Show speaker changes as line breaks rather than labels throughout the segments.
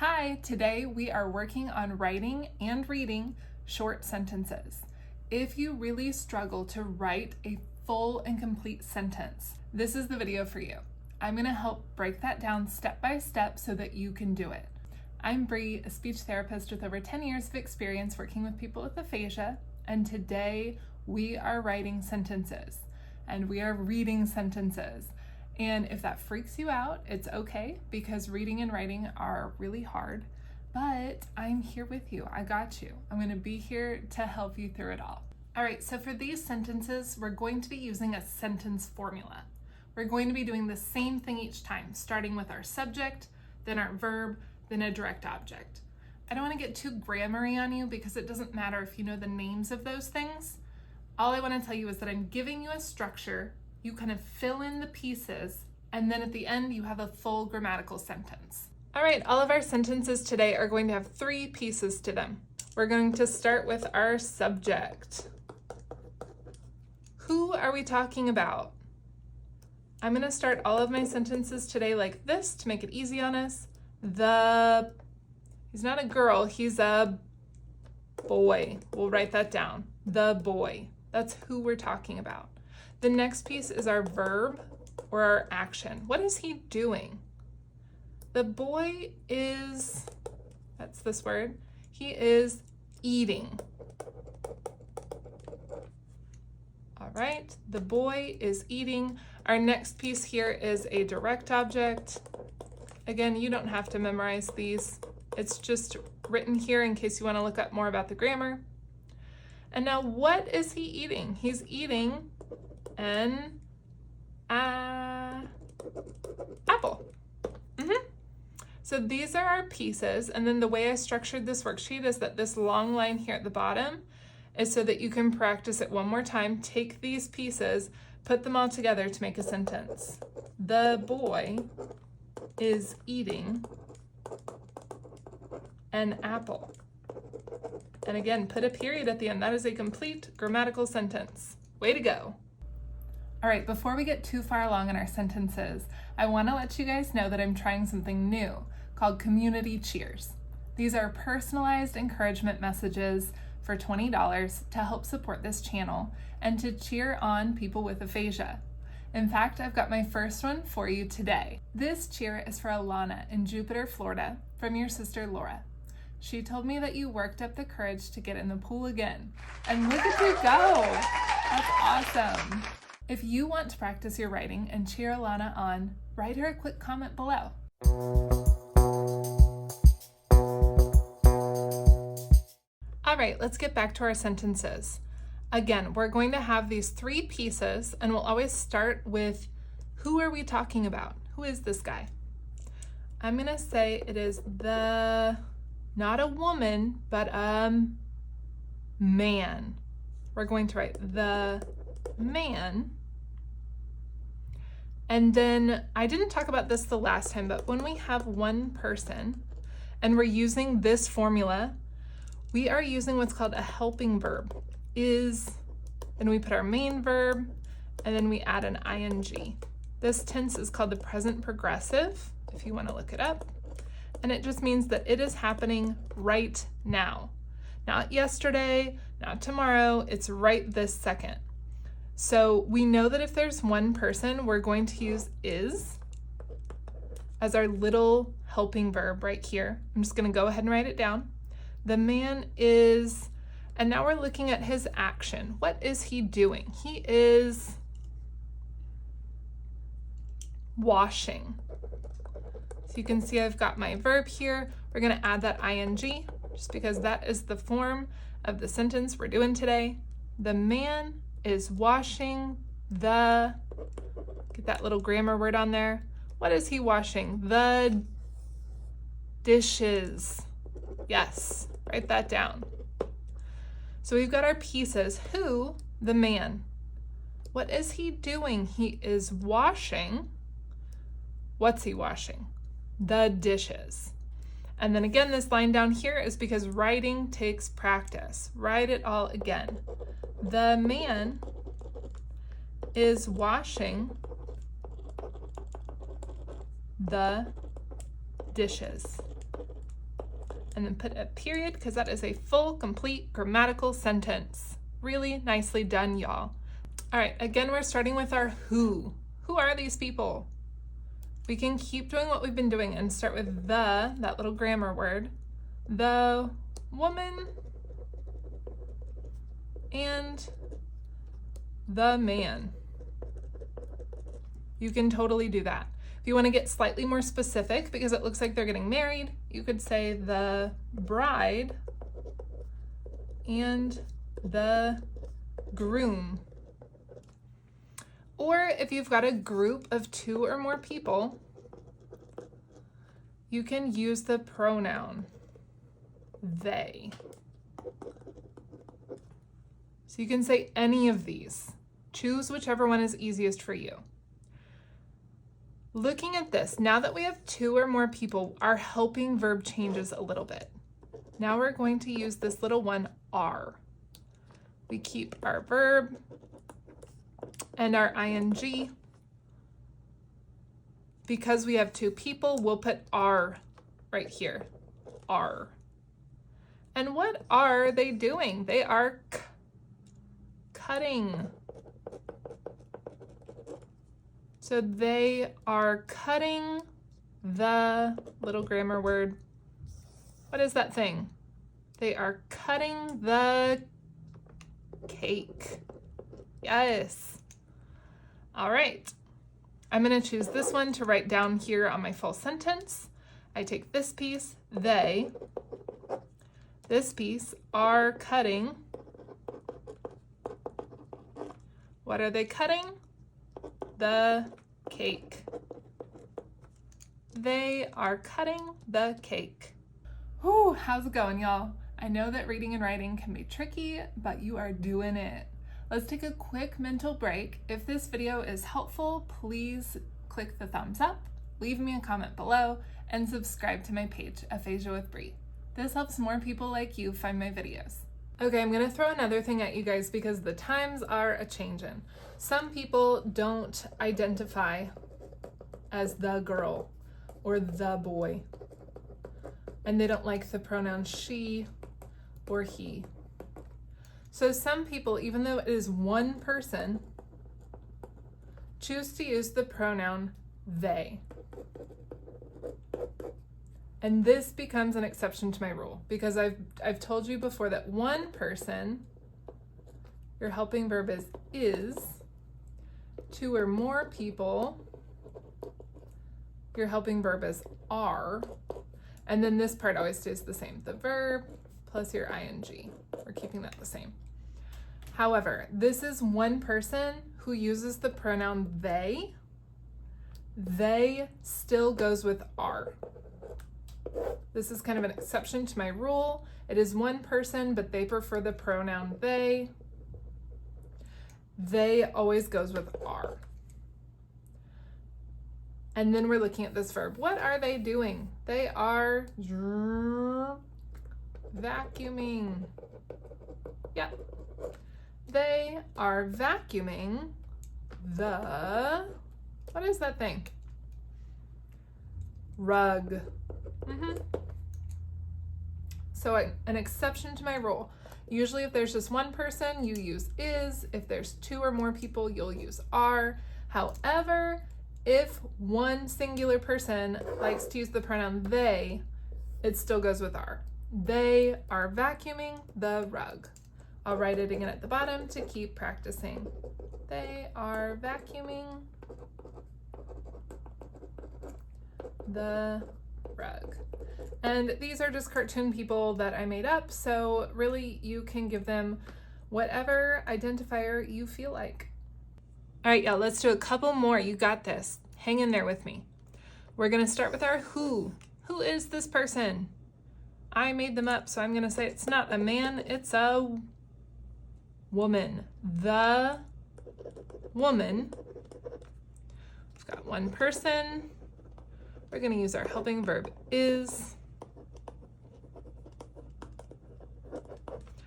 Hi, today we are working on writing and reading short sentences. If you really struggle to write a full and complete sentence, this is the video for you. I'm going to help break that down step by step so that you can do it. I'm Bree, a speech therapist with over 10 years of experience working with people with aphasia, and today we are writing sentences and we are reading sentences. And if that freaks you out, it's okay, because reading and writing are really hard, but I'm here with you. I got you. I'm going to be here to help you through it all. All right, so for these sentences, we're going to be using a sentence formula. We're going to be doing the same thing each time, starting with our subject, then our verb, then a direct object. I don't want to get too grammar-y on you because it doesn't matter if you know the names of those things. All I want to tell you is that I'm giving you a structure. You kind of fill in the pieces, and then at the end you have a full grammatical sentence. All right, all of our sentences today are going to have 3 pieces to them. We're going to start with our subject. Who are we talking about? I'm going to start all of my sentences today like this to make it easy on us. He's not a girl, he's a boy. We'll write that down. The boy. That's who we're talking about. The next piece is our verb or our action. What is he doing? The boy is, that's this word, he is eating. All right, the boy is eating. Our next piece here is a direct object. Again, you don't have to memorize these. It's just written here in case you want to look up more about the grammar. And now what is he eating? He's eating an apple. So these are our pieces, and then the way I structured this worksheet is that this long line here at the bottom is so that you can practice it one more time. Take these pieces, put them all together to make a sentence. The boy is eating an apple. And again, put a period at the end. That is a complete grammatical sentence. Way to go. All right, before we get too far along in our sentences, I want to let you guys know that I'm trying something new called Community Cheers. These are personalized encouragement messages for $20 to help support this channel and to cheer on people with aphasia. In fact, I've got my first one for you today. This cheer is for Alanna in Jupiter, Florida, from your sister Laura. She told me that you worked up the courage to get in the pool again. And look at you go! That's awesome. If you want to practice your writing and cheer Alanna on, write her a quick comment below. All right, let's get back to our sentences. Again, we're going to have these 3 pieces, and we'll always start with who are we talking about? Who is this guy? I'm gonna say it is not a woman, but a man. We're going to write the man. And then I didn't talk about this the last time, but when we have one person and we're using this formula, we are using what's called a helping verb. Is, and we put our main verb, and then we add an ing. This tense is called the present progressive, if you want to look it up. And it just means that it is happening right now. Not yesterday, not tomorrow, it's right this second. So we know that if there's one person, we're going to use is as our little helping verb right here. I'm just going to go ahead and write it down. The man is, and now we're looking at his action. What is he doing? He is washing. So you can see I've got my verb here. We're going to add that ing just because that is the form of the sentence we're doing today. The man is washing the, get that little grammar word on there. What is he washing? The dishes. Yes, write that down. So we've got our pieces. Who? The man. What is he doing? He is washing. What's he washing? The dishes. And then again, this line down here is because writing takes practice. Write it all again. The man is washing the dishes. and then put a period because that is a full, complete grammatical sentence. Really nicely done, y'all. All right, again, we're starting with our who. Who are these people? We can keep doing what we've been doing and start with the, that little grammar word, the woman and the man. You can totally do that. If you want to get slightly more specific, because it looks like they're getting married, you could say the bride and the groom. Or if you've got a group of 2 or more people, you can use the pronoun they. So you can say any of these. Choose whichever one is easiest for you. Looking at this, now that we have 2 or more people, our helping verb changes a little bit. Now we're going to use this little one, are. We keep our verb and our ing. Because we have 2 people, we'll put are right here, are. And what are they doing? They are cutting. So they are cutting the little grammar word. What is that thing? They are cutting the cake. Yes. All right. I'm going to choose this one to write down here on my full sentence. I take this piece, they. This piece are cutting. What are they cutting? The cake. They are cutting the cake. Whew, how's it going, y'all? I know that reading and writing can be tricky, but you are doing it. Let's take a quick mental break. If this video is helpful, please click the thumbs up, leave me a comment below, and subscribe to my page, Aphasia with Bree. This helps more people like you find my videos. Okay, I'm gonna throw another thing at you guys because the times are a-changin'. Some people don't identify as the girl or the boy, and they don't like the pronoun she or he. So some people, even though it is one person, choose to use the pronoun they. And this becomes an exception to my rule because I've told you before that one person, your helping verb is. 2 or more people, your helping verb is are. And then this part always stays the same. The verb plus your ing. We're keeping that the same. However, this is one person who uses the pronoun they. They still goes with are. This is kind of an exception to my rule. It is one person, but they prefer the pronoun they. They always goes with are. And then we're looking at this verb. What are they doing? They are vacuuming. Yep. They are vacuuming the, what is that thing? Rug. So an exception to my rule. Usually if there's just one person, you use is. If there's 2 or more people, you'll use are. However, if one singular person likes to use the pronoun they, it still goes with are. They are vacuuming the rug. I'll write it again at the bottom to keep practicing. They are vacuuming the rug. And these are just cartoon people that I made up, so really you can give them whatever identifier you feel like. All right, y'all, let's do a couple more. You got this. Hang in there with me. We're gonna start with our who. Who is this person? I made them up, so I'm gonna say it's not a man, it's a woman. The woman. We've got one person. We're gonna use our helping verb is.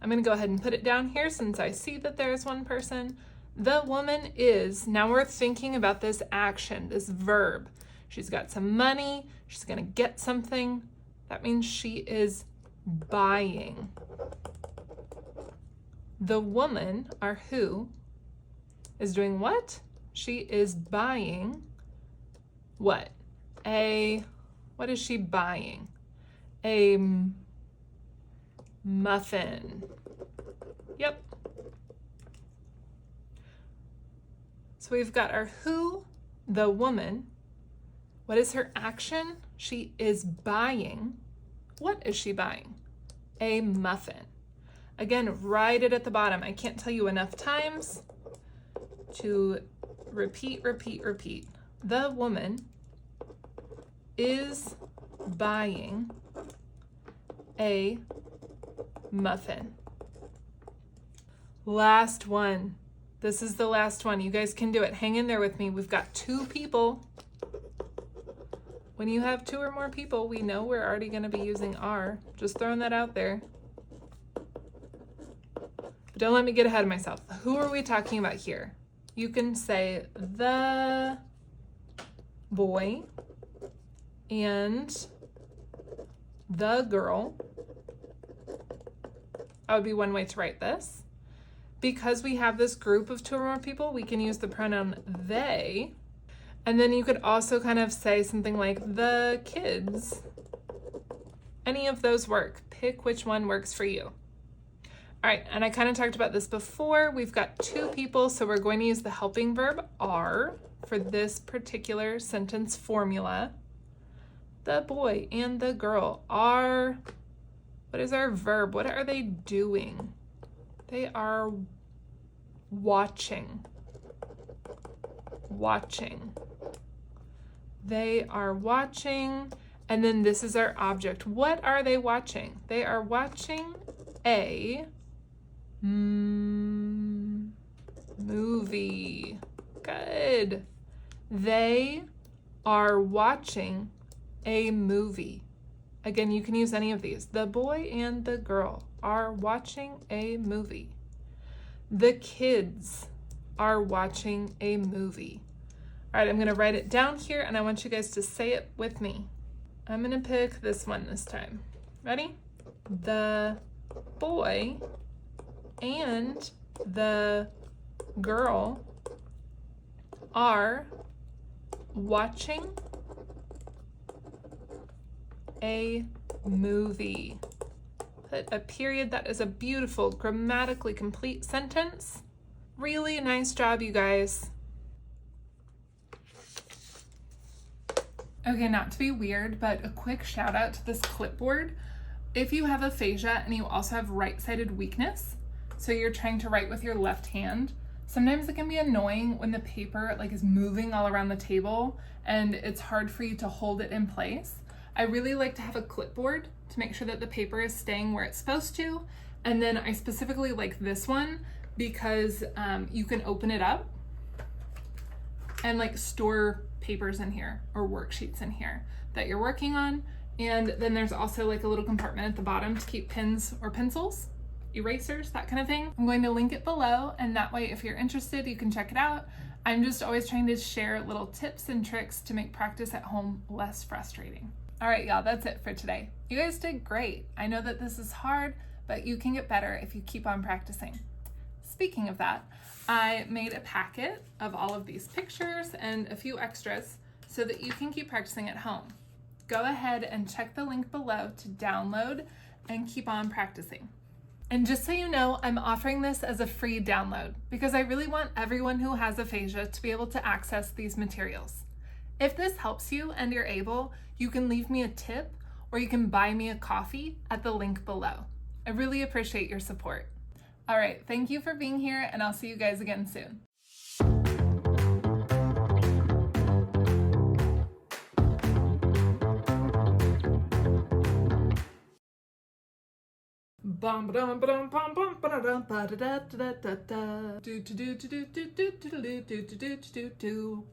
I'm gonna go ahead and put it down here since I see that there's one person. The woman is. Now we're thinking about this action, this verb. She's got some money, she's gonna get something. That means she is buying. The woman, our who, is doing what? She is buying what? What is she buying? A muffin. Yep. So we've got our who, the woman. What is her action? She is buying. What is she buying? A muffin. Again, write it at the bottom. I can't tell you enough times to repeat, repeat, repeat. The woman is buying a muffin. Last one. This is the last one. You guys can do it. Hang in there with me. We've got 2 people. When you have 2 or more people, we know we're already going to be using are. Just throwing that out there. But don't let me get ahead of myself. Who are we talking about here? You can say the boy and the girl. That would be one way to write this. Because we have this group of 2 or more people, we can use the pronoun they. And then you could also kind of say something like the kids. Any of those work. Pick which one works for you. All right, and I kind of talked about this before. We've got 2 people, so we're going to use the helping verb are for this particular sentence formula. The boy and the girl are, what is our verb? What are they doing? They are watching. Watching. They are watching. And then this is our object. What are they watching? They are watching a movie. Good. They are watching a movie. Again, you can use any of these. The boy and the girl are watching a movie. The kids are watching a movie. All right, I'm going to write it down here, and I want you guys to say it with me. I'm going to pick this one this time. Ready? The boy and the girl are watching a movie. Put a period. That is a beautiful, grammatically complete sentence. Really nice job, you guys. Okay, not to be weird, but a quick shout out to this clipboard. If you have aphasia and you also have right-sided weakness, so you're trying to write with your left hand, sometimes it can be annoying when the paper is moving all around the table and it's hard for you to hold it in place. I really like to have a clipboard to make sure that the paper is staying where it's supposed to. And then I specifically like this one because you can open it up and store papers in here or worksheets in here that you're working on. And then there's also a little compartment at the bottom to keep pens or pencils, erasers, that kind of thing. I'm going to link it below, and that way if you're interested, you can check it out. I'm just always trying to share little tips and tricks to make practice at home less frustrating. All right, y'all, that's it for today. You guys did great. I know that this is hard, but you can get better if you keep on practicing. Speaking of that, I made a packet of all of these pictures and a few extras so that you can keep practicing at home. Go ahead and check the link below to download and keep on practicing. And just so you know, I'm offering this as a free download because I really want everyone who has aphasia to be able to access these materials. If this helps you and you're able, you can leave me a tip or you can buy me a coffee at the link below. I really appreciate your support. All right, thank you for being here, and I'll see you guys again soon. Bum ba-dum ba-dum bum bum ba-da-dum ba-da-da-da-da-da. Do do do do do do do do do do do do do do.